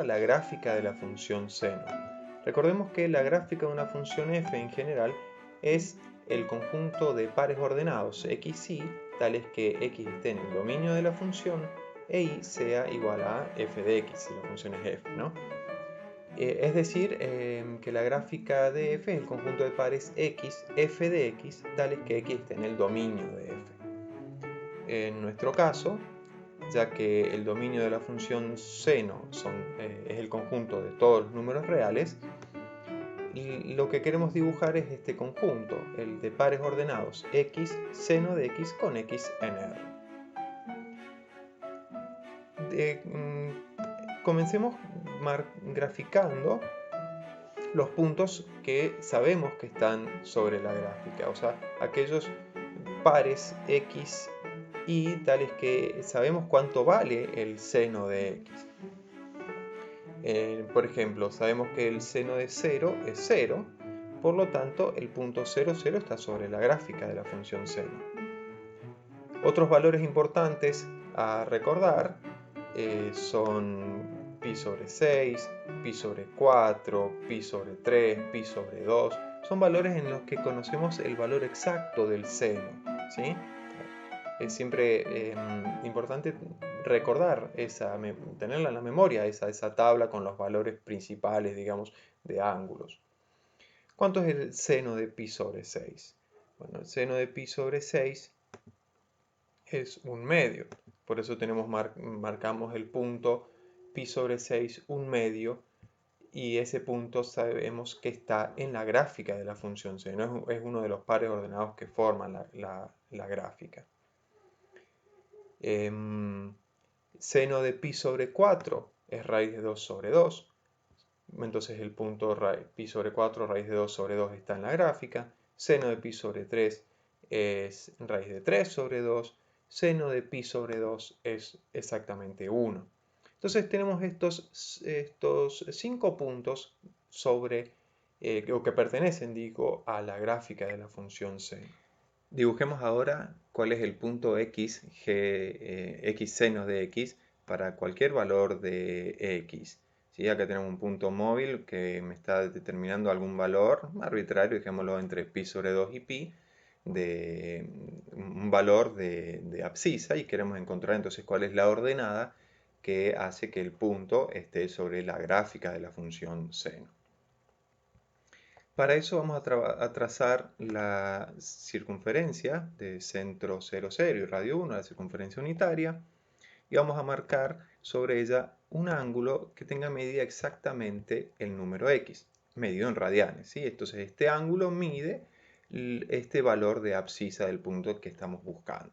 ahora la gráfica de la función seno. Recordemos que la gráfica de una función f en general es el conjunto de pares ordenados x y, tales que x esté en el dominio de la función e y sea igual a f de x, si la función es f, ¿no? Es decir, que la gráfica de f es el conjunto de pares x, f de x, tales que x esté en el dominio de f. En nuestro caso, ya que el dominio de la función seno es el conjunto de todos los números reales, y lo que queremos dibujar es este conjunto, el de pares ordenados x, seno de x con x en R. Comencemos graficando los puntos que sabemos que están sobre la gráfica, o sea, aquellos pares x y tales que sabemos cuánto vale el seno de x. Por ejemplo, sabemos que el seno de 0 es 0, por lo tanto el punto 0, 0 está sobre la gráfica de la función seno. Otros valores importantes a recordar son pi sobre 6, pi sobre 4, pi sobre 3, pi sobre 2. Son valores en los que conocemos el valor exacto del seno, ¿sí? Es siempre importante recordar tenerla en la memoria, esa tabla con los valores principales, digamos, de ángulos. ¿Cuánto es el seno de pi sobre 6? Bueno, el seno de pi sobre 6 es 1/2. Por eso marcamos el punto pi sobre 6, 1/2, y ese punto sabemos que está en la gráfica de la función seno. Es uno de los pares ordenados que forman la gráfica. Seno de pi sobre 4 es raíz de 2 sobre 2. Entonces el punto pi sobre 4 raíz de 2 sobre 2 está en la gráfica. Seno de pi sobre 3 es raíz de 3 sobre 2. Seno de pi sobre 2 es exactamente 1. Entonces tenemos estos 5 puntos sobre, o que pertenecen, digo, a la gráfica de la función seno. Dibujemos ahora cuál es el punto x, x seno de x para cualquier valor de x. ¿Sí? Acá tenemos un punto móvil que me está determinando algún valor arbitrario, dejémoslo entre pi sobre 2 y pi, de un valor de abscisa, y queremos encontrar entonces cuál es la ordenada que hace que el punto esté sobre la gráfica de la función seno. Para eso vamos a trazar la circunferencia de centro 0, 0 y radio 1, la circunferencia unitaria, y vamos a marcar sobre ella un ángulo que tenga medida exactamente el número x, medido en radianes, ¿sí? Entonces este ángulo mide este valor de abscisa del punto que estamos buscando.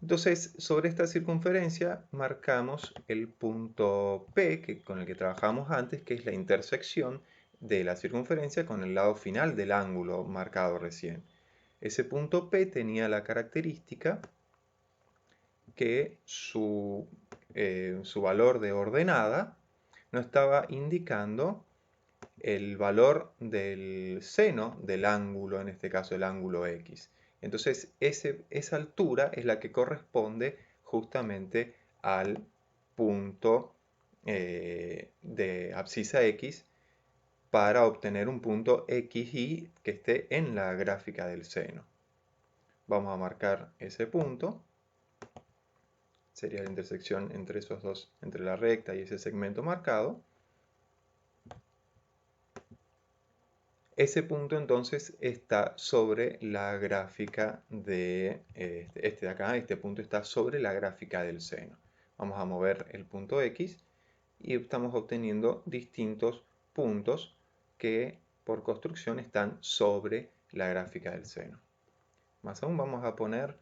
Entonces, sobre esta circunferencia marcamos el punto P, con el que trabajamos antes, que es la intersección de la circunferencia con el lado final del ángulo marcado recién. Ese punto P tenía la característica que su valor de ordenada nos estaba indicando el valor del seno del ángulo, en este caso el ángulo X. Entonces esa altura es la que corresponde justamente al punto de abscisa X para obtener un punto XY que esté en la gráfica del seno. Vamos a marcar ese punto. Sería la intersección entre esos dos, entre la recta y ese segmento marcado. Ese punto entonces está sobre la gráfica de este de acá. Este punto está sobre la gráfica del seno. Vamos a mover el punto X y estamos obteniendo distintos puntos que por construcción están sobre la gráfica del seno. Más aún, vamos a poner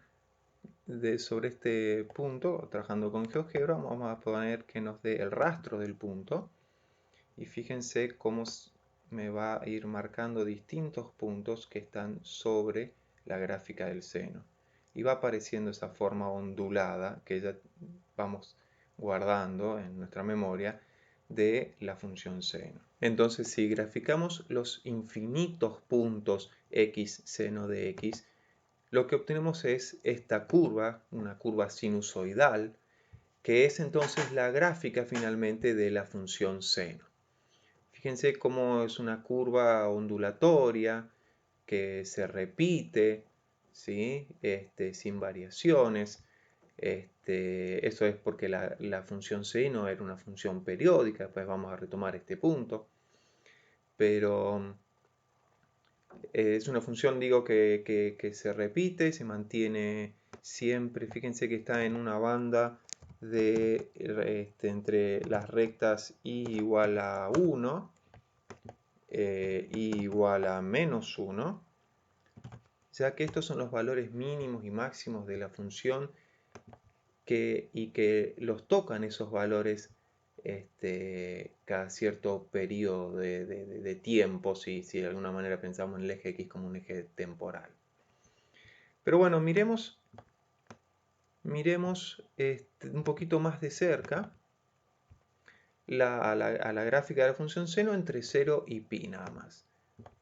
sobre este punto, trabajando con GeoGebra, vamos a poner que nos dé el rastro del punto, y fíjense cómo me va a ir marcando distintos puntos que están sobre la gráfica del seno, y va apareciendo esa forma ondulada que ya vamos guardando en nuestra memoria de la función seno. Entonces, si graficamos los infinitos puntos x seno de x, lo que obtenemos es esta curva, una curva sinusoidal, que es entonces la gráfica finalmente de la función seno. Fíjense cómo es una curva ondulatoria que se repite, ¿sí? Sin variaciones. Eso es porque la función seno era una función periódica, pues vamos a retomar este punto. Pero es una función, digo, que se repite, se mantiene siempre. Fíjense que está en una banda de, entre las rectas y igual a 1 y igual a menos 1, ya que estos son los valores mínimos y máximos de la función y que los tocan esos valores cada cierto periodo de tiempo, si de alguna manera pensamos en el eje X como un eje temporal. Pero bueno, miremos un poquito más de cerca a la gráfica de la función seno entre 0 y pi nada más.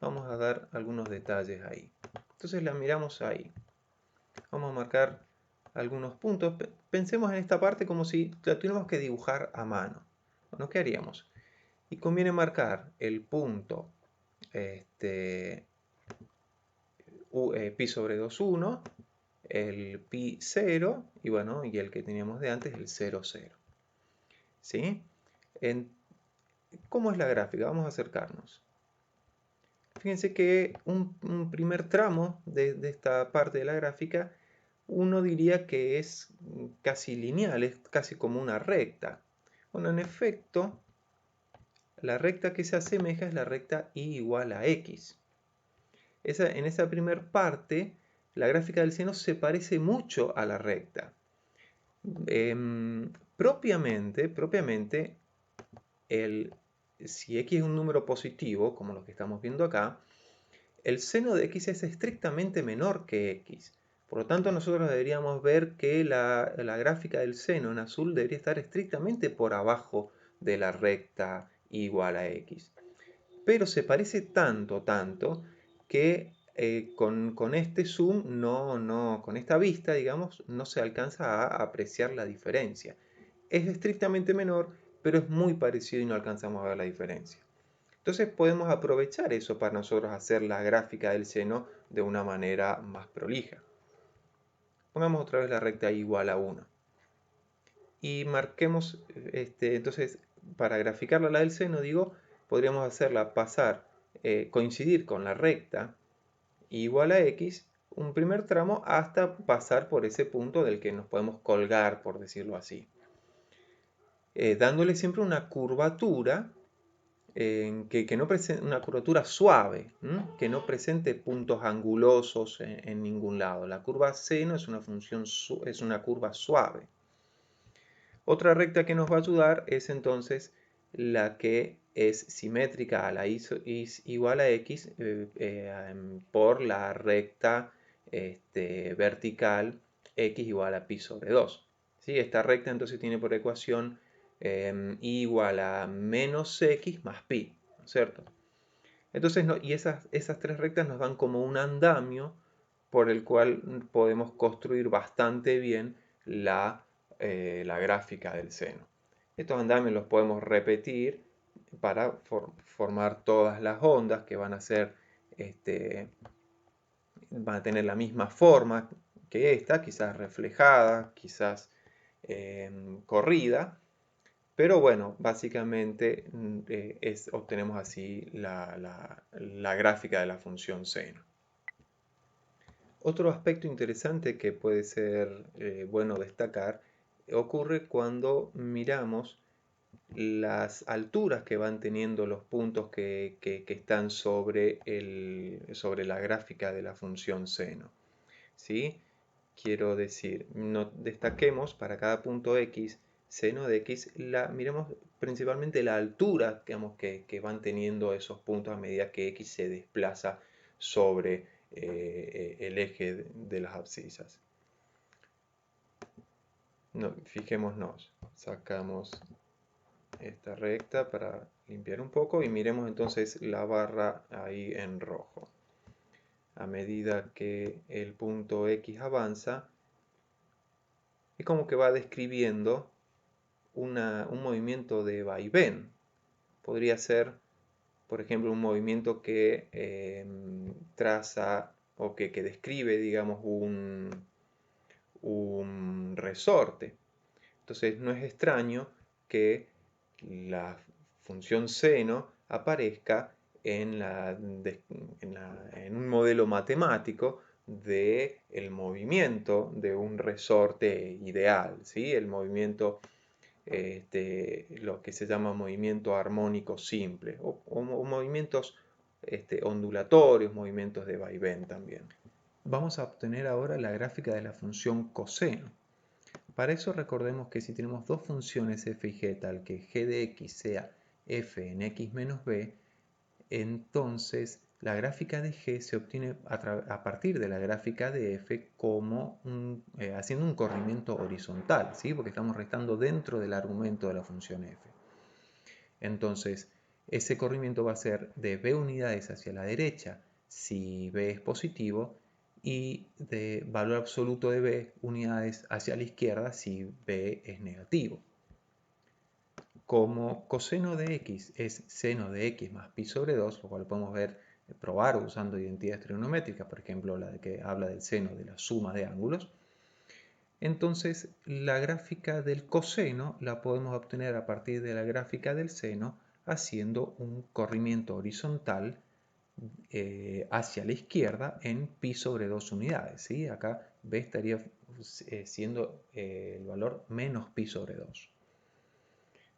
Vamos a dar algunos detalles ahí. Entonces la miramos ahí. Vamos a marcar algunos puntos. Pensemos en esta parte como si la tuviéramos que dibujar a mano. Bueno, ¿qué haríamos? Y conviene marcar el punto pi sobre 2, 1, el pi 0 y bueno, y el que teníamos de antes, el 0, 0. ¿Sí? ¿Cómo es la gráfica? Vamos a acercarnos. Fíjense que un primer tramo de esta parte de la gráfica, uno diría que es casi lineal, es casi como una recta. Bueno, en efecto, la recta que se asemeja es la recta y igual a x. En esa primera parte, la gráfica del seno se parece mucho a la recta. Propiamente, si x es un número positivo, como lo que estamos viendo acá, el seno de x es estrictamente menor que x. Por lo tanto, nosotros deberíamos ver que la gráfica del seno en azul debería estar estrictamente por abajo de la recta igual a x. Pero se parece tanto, que con este zoom, con esta vista, digamos, no se alcanza a apreciar la diferencia. Es estrictamente menor, pero es muy parecido y no alcanzamos a ver la diferencia. Entonces podemos aprovechar eso para nosotros hacer la gráfica del seno de una manera más prolija. Pongamos otra vez la recta igual a 1. Y marquemos, entonces, para graficarla la del seno, digo, podríamos hacerla coincidir con la recta igual a x, un primer tramo hasta pasar por ese punto del que nos podemos colgar, por decirlo así. Dándole siempre una curvatura que no presente una curvatura suave, que no presente puntos angulosos en ningún lado. La curva seno es es una curva suave. Otra recta que nos va a ayudar es entonces la que es simétrica a la y igual a x por la recta vertical x igual a pi sobre 2. ¿Sí? Esta recta entonces tiene por ecuación y igual a menos x más pi, ¿no es cierto? Entonces, y esas tres rectas nos dan como un andamio por el cual podemos construir bastante bien la gráfica del seno. Estos andamios los podemos repetir para formar todas las ondas que van a tener la misma forma que esta, quizás reflejada, quizás corrida, pero bueno, básicamente obtenemos así la gráfica de la función seno. Otro aspecto interesante que puede ser bueno destacar ocurre cuando miramos las alturas que van teniendo los puntos que están sobre la gráfica de la función seno. ¿Sí? Quiero decir, destaquemos para cada punto x, seno de x, miremos principalmente la altura, digamos, que van teniendo esos puntos a medida que x se desplaza sobre el eje de las abscisas. Fijémonos, sacamos esta recta para limpiar un poco y miremos entonces la barra ahí en rojo. A medida que el punto X avanza, es como que va describiendo un movimiento de vaivén. Podría ser, por ejemplo, un movimiento que traza o que describe, digamos, un resorte. Entonces no es extraño que la función seno aparezca en un modelo matemático del movimiento de un resorte ideal, ¿sí? El movimiento, lo que se llama movimiento armónico simple, o movimientos ondulatorios, movimientos de vaivén también. Vamos a obtener ahora la gráfica de la función coseno. Para eso recordemos que si tenemos dos funciones f y g tal que g de x sea f en x menos b, entonces la gráfica de g se obtiene a partir de la gráfica de f como haciendo un corrimiento horizontal, ¿sí? Porque estamos restando dentro del argumento de la función f. Entonces, ese corrimiento va a ser de b unidades hacia la derecha si b es positivo y de valor absoluto de b unidades hacia la izquierda si b es negativo. Como coseno de x es seno de x más pi sobre 2, lo cual podemos probar usando identidades trigonométricas, por ejemplo la de que habla del seno de la suma de ángulos, entonces la gráfica del coseno la podemos obtener a partir de la gráfica del seno haciendo un corrimiento horizontal hacia la izquierda en pi sobre 2 unidades, ¿sí? Acá b estaría siendo el valor menos pi sobre 2.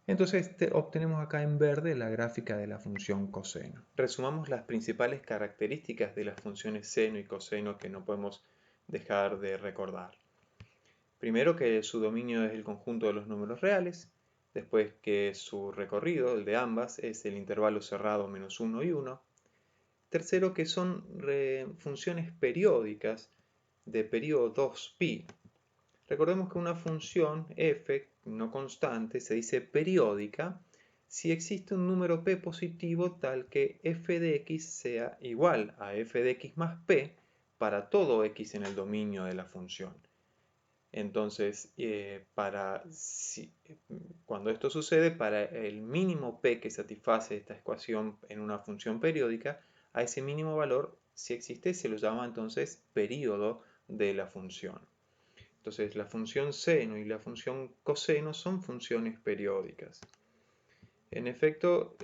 Entonces obtenemos acá en verde la gráfica de la función coseno. Resumamos las principales características de las funciones seno y coseno que no podemos dejar de recordar. Primero, que su dominio es el conjunto de los números reales. Después, que su recorrido, el de ambas, es el intervalo cerrado menos 1 y 1. Tercero, que son funciones periódicas de periodo 2π. Recordemos que una función f no constante se dice periódica si existe un número p positivo tal que f de x sea igual a f de x más p para todo x en el dominio de la función. Entonces, cuando esto sucede, para el mínimo p que satisface esta ecuación en una función periódica, a ese mínimo valor, si existe, se lo llama entonces período de la función. Entonces, la función seno y la función coseno son funciones periódicas. En efecto,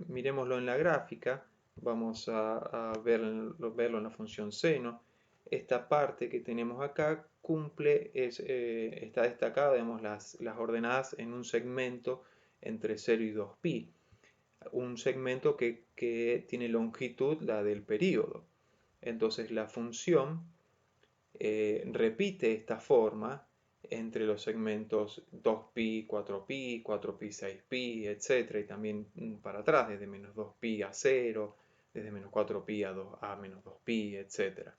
miremoslo en la gráfica, vamos a verlo en la función seno. Esta parte que tenemos acá está destacada, vemos las ordenadas en un segmento entre 0 y 2π. Un segmento que tiene longitud, la del período. Entonces la función repite esta forma entre los segmentos 2π, 4π, 4π, 6π, etc. Y también para atrás, desde menos 2π a 0, desde menos 4π a menos 2π, etc.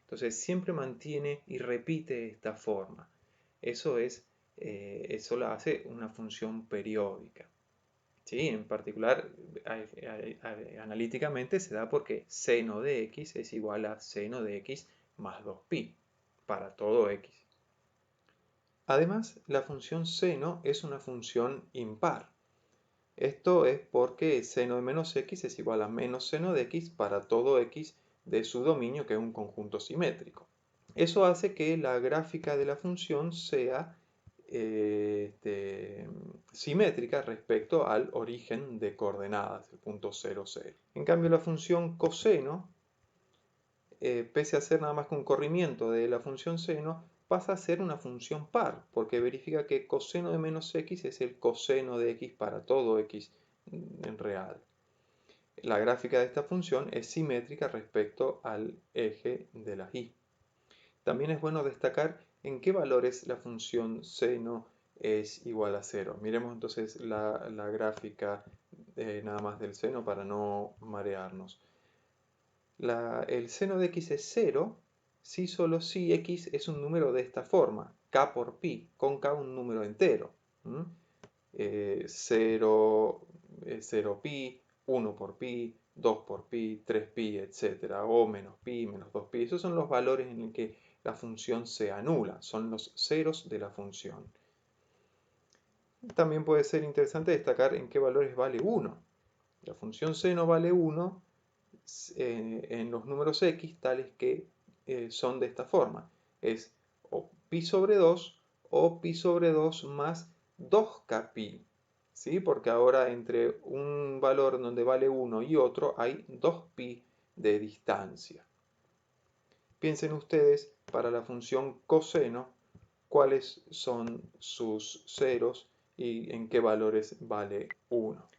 Entonces siempre mantiene y repite esta forma. Eso la hace una función periódica. ¿Sí? En particular, analíticamente se da porque seno de x es igual a seno de x más 2π para todo x. Además, la función seno es una función impar. Esto es porque seno de menos x es igual a menos seno de x para todo x de su dominio, que es un conjunto simétrico. Eso hace que la gráfica de la función sea simétrica respecto al origen de coordenadas, el punto 0, 0. En cambio, la función coseno, pese a ser nada más que un corrimiento de la función seno, pasa a ser una función par, porque verifica que coseno de menos x es el coseno de x para todo x en real. La gráfica de esta función es simétrica respecto al eje de la y. También es bueno destacar en qué valores la función seno es igual a 0. Miremos entonces la gráfica nada más del seno para no marearnos. El seno de x es 0 si solo si x es un número de esta forma, k por pi, con k un número entero. 0, 0pi, 1 por pi, 2 por pi, 3pi, etc. O menos pi, menos 2pi. Esos son los valores en los que la función se anula, son los ceros de la función. También puede ser interesante destacar en qué valores vale 1. La función seno vale 1 en los números x tales que son de esta forma. Es o pi sobre 2 o pi sobre 2 más 2k pi. ¿Sí? Porque ahora entre un valor donde vale 1 y otro hay 2pi de distancia. Piensen ustedes para la función coseno cuáles son sus ceros y en qué valores vale 1.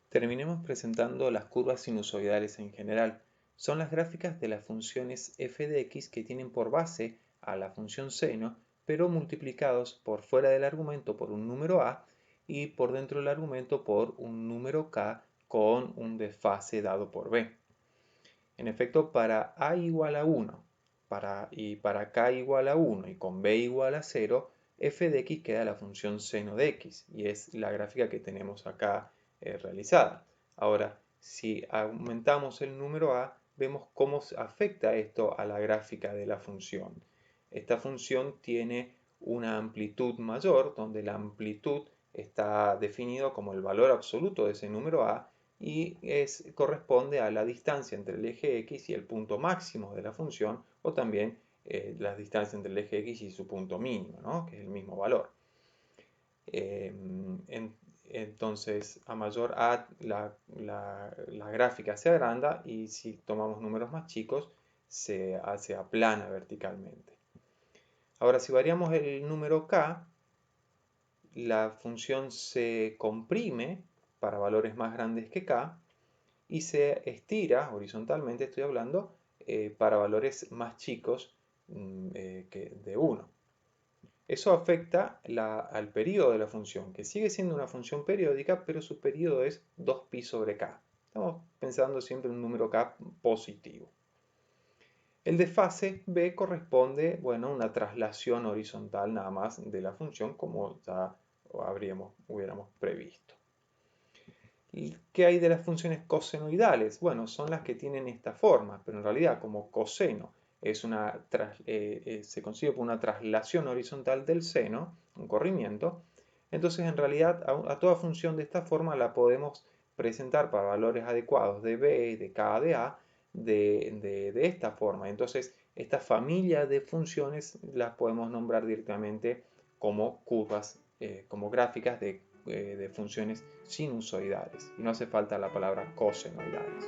Terminemos presentando las curvas sinusoidales en general. Son las gráficas de las funciones f de x que tienen por base a la función seno, pero multiplicados por fuera del argumento por un número a y por dentro del argumento por un número k con un desfase dado por b. En efecto, para a igual a 1 y para k igual a 1 y con b igual a 0, f de x queda la función seno de x y es la gráfica que tenemos acá realizada. Ahora, si aumentamos el número a, vemos cómo afecta esto a la gráfica de la función. Esta función tiene una amplitud mayor, donde la amplitud está definido como el valor absoluto de ese número a y corresponde a la distancia entre el eje x y el punto máximo de la función, o también la distancia entre el eje x y su punto mínimo, ¿no? Que es el mismo valor. Entonces, a mayor a, la gráfica se agranda y si tomamos números más chicos, se aplana verticalmente. Ahora, si variamos el número k, la función se comprime para valores más grandes que k y se estira horizontalmente, estoy hablando, para valores más chicos que de 1. Eso afecta al periodo de la función, que sigue siendo una función periódica, pero su periodo es 2pi sobre k. Estamos pensando siempre en un número k positivo. El desfase b corresponde, bueno, a una traslación horizontal nada más de la función, como ya hubiéramos previsto. ¿Y qué hay de las funciones cosenoidales? Bueno, son las que tienen esta forma, pero en realidad como coseno se consigue por una traslación horizontal del seno, un corrimiento, entonces en realidad a toda función de esta forma la podemos presentar para valores adecuados de b, de k, de a, de esta forma. Entonces esta familia de funciones las podemos nombrar directamente como curvas, como gráficas de funciones sinusoidales. Y no hace falta la palabra cosenoidales.